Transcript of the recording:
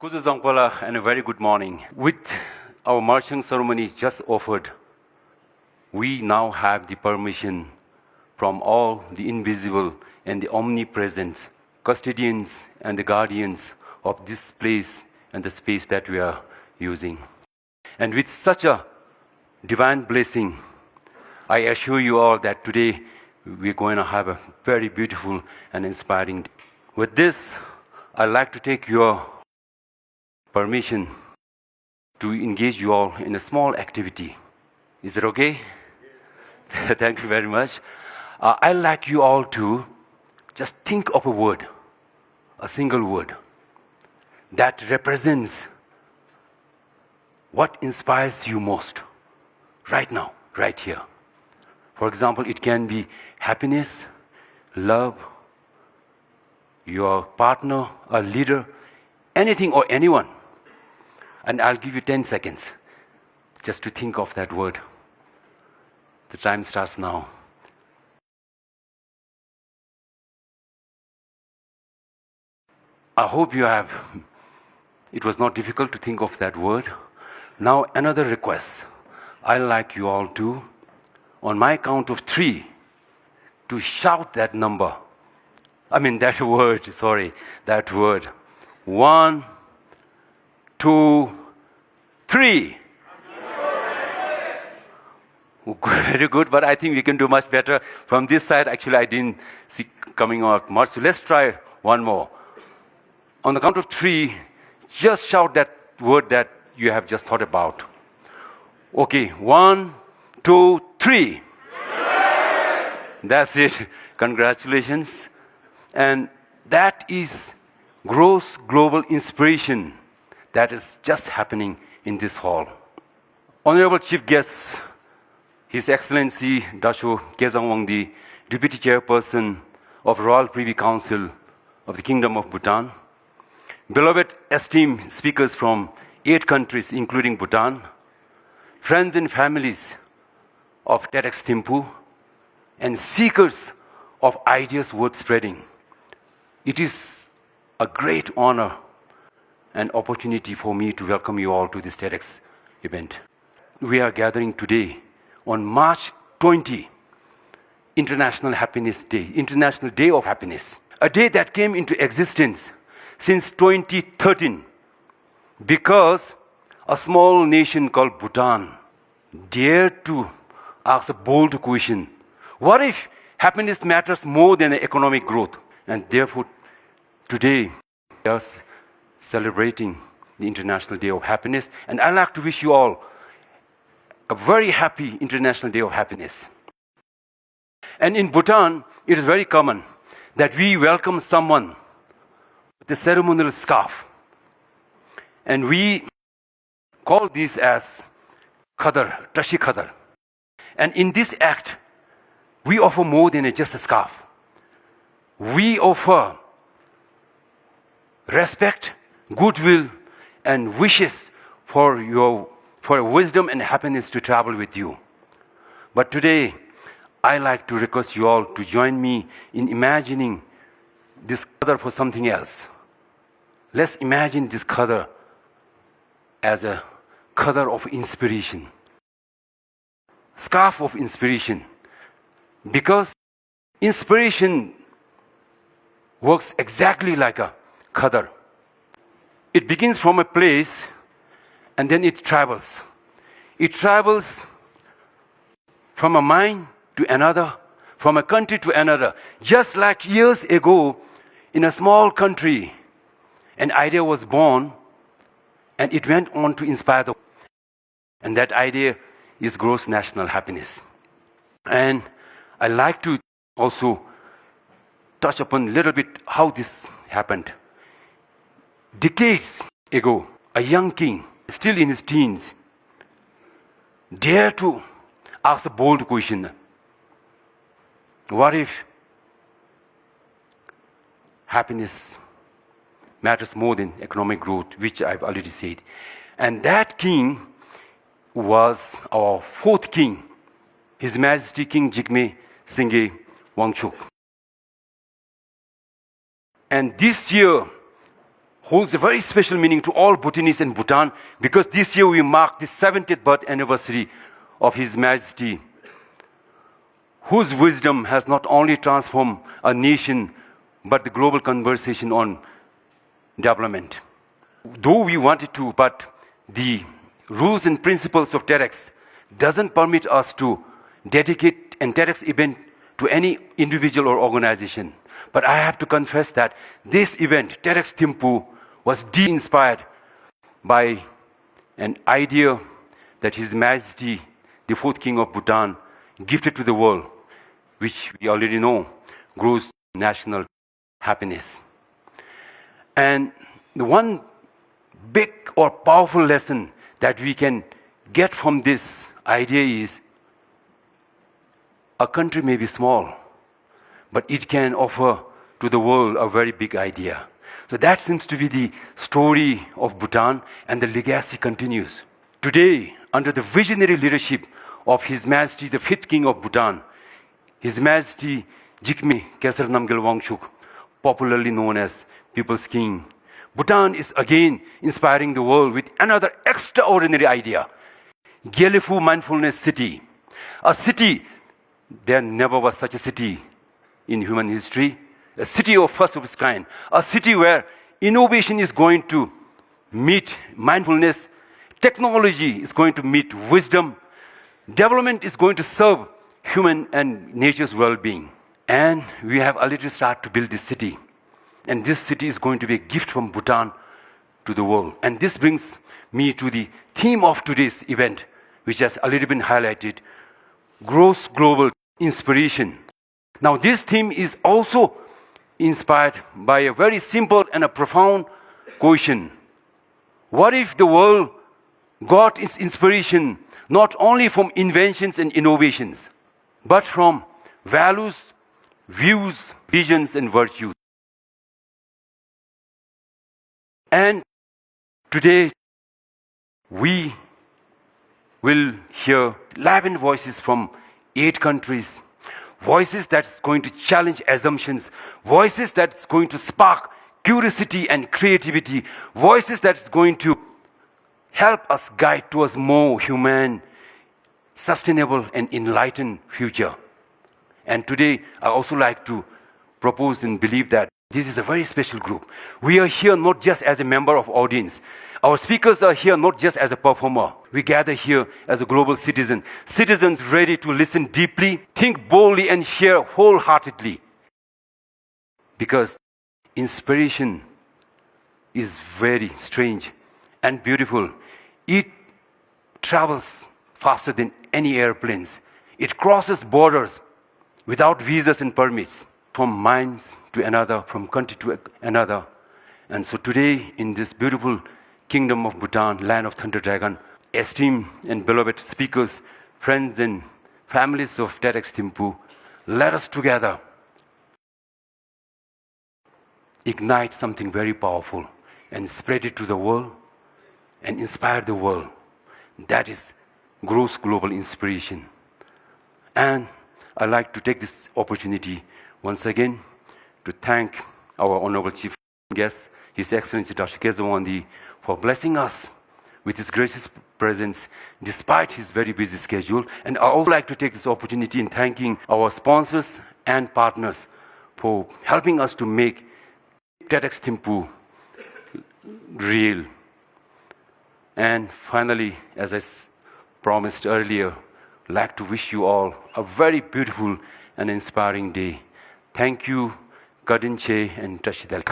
Kuzu Zangpala and a very good morning. With our marching ceremony just offered, we now have the permission from all the invisible and the omnipresent custodians and the guardians of this place and the space that we are using. And with such a divine blessing, I assure you all that today we're going to have a very beautiful and inspiring day. With this, I'd like to take your permission to engage you all in a small activity. Is it okay? Thank you very much. I'd like you all to just think of a word, a single word, that represents what inspires you most right now, right here. For example, it can be happiness, love, your partner, a leader, anything or anyone. And I'll give you 10 seconds just to think of that word. The time starts now. I hope you have. It was not difficult to think of that word. Now, another request. I'd like you all to, on my count of 3, to shout that number. That word. 1, 2, 3. Very good, but I think we can do much better. From this side, actually, I didn't see coming out much. So let's try one more. On the count of 3, just shout that word that you have just thought about. Okay, 1, 2, 3. Yes! That's it. Congratulations. And that is gross global inspiration that is just happening in this hall. Honorable Chief Guest, His Excellency Dasho Gezang Wangdi, Deputy Chairperson of Royal Privy Council of the Kingdom of Bhutan, beloved esteemed speakers from 8 countries including Bhutan, friends and families of TEDx Thimphu, and seekers of ideas worth spreading. It is a great honor and opportunity for me to welcome you all to this TEDx event. We are gathering today on March 20, International Happiness Day, International Day of Happiness, a day that came into existence since 2013 because a small nation called Bhutan dared to ask a bold question. What if happiness matters more than economic growth? And therefore, today, we are celebrating the International Day of Happiness. And I'd like to wish you all a very happy International Day of Happiness. And in Bhutan, it is very common that we welcome someone with a ceremonial scarf. And we call this as khadar, tashi khadar. And in this act, we offer more than just a scarf. We offer respect, goodwill, and wishes for wisdom and happiness to travel with you. But today, I like to request you all to join me in imagining this khadar for something else. Let's imagine this khadar as a khadar of inspiration, scarf of inspiration, because inspiration works exactly like a khadar. It begins from a place and then it travels. It travels from a mind to another, from a country to another. Just like years ago, in a small country, an idea was born and it went on to inspire the world. And that idea is gross national happiness. And I like to also touch upon a little bit how this happened. Decades ago, a young king, still in his teens, dared to ask a bold question. What if happiness matters more than economic growth, which I've already said? And that king was our 4th king, His Majesty King Jigme Singye Wangchuk. And this year holds a very special meaning to all Bhutanese in Bhutan because this year we mark the 70th birth anniversary of His Majesty, whose wisdom has not only transformed a nation, but the global conversation on development. Though we wanted to, but the rules and principles of TEDx doesn't permit us to dedicate an TEDx event to any individual or organization. But I have to confess that this event, TEDx Thimphu, was deeply inspired by an idea that His Majesty, the fourth King of Bhutan, gifted to the world, which we already know grows national happiness. And the one big or powerful lesson that we can get from this idea is a country may be small, but it can offer to the world a very big idea. So that seems to be the story of Bhutan, and the legacy continues. Today, under the visionary leadership of His Majesty, the fifth King of Bhutan, His Majesty Jigme Khesar Namgyal Wangchuk, popularly known as People's King, Bhutan is again inspiring the world with another extraordinary idea, Gyalefu Mindfulness City. A city, there never was such a city in human history, a city of first of its kind, a city where innovation is going to meet mindfulness, technology is going to meet wisdom, development is going to serve human and nature's well-being. And we have already started to build this city. And this city is going to be a gift from Bhutan to the world. And this brings me to the theme of today's event, which has already been highlighted, gross global inspiration. Now this theme is also inspired by a very simple and a profound question. What if the world got its inspiration not only from inventions and innovations, but from values, views, visions, and virtues? And today, we will hear 11 voices from 8 countries, voices that's going to challenge assumptions, voices that's going to spark curiosity and creativity, voices that's going to help us guide towards more human, sustainable, and enlightened future. And today, I also like to propose and believe that this is a very special group. We are here not just as a member of audience. Our speakers are here not just as a performer. We gather here as a global citizen, citizens ready to listen deeply, think boldly, and share wholeheartedly. Because inspiration is very strange and beautiful. It travels faster than any airplanes. It crosses borders without visas and permits, from minds to another, from country to another. And so today, in this beautiful kingdom of Bhutan, land of Thunder Dragon, esteemed and beloved speakers, friends and families of TEDx Thimphu, let us together ignite something very powerful and spread it to the world and inspire the world. That is gross global inspiration. And I'd like to take this opportunity once again to thank our Honorable Chief Guest, His Excellency Dr. Khezo Wandi, for blessing us with his gracious presence despite his very busy schedule. And I would like to take this opportunity in thanking our sponsors and partners for helping us to make TEDx Thimphu real. And finally, as I promised earlier, I'd like to wish you all a very beautiful and inspiring day. Thank you, Kadinche and Tashidal.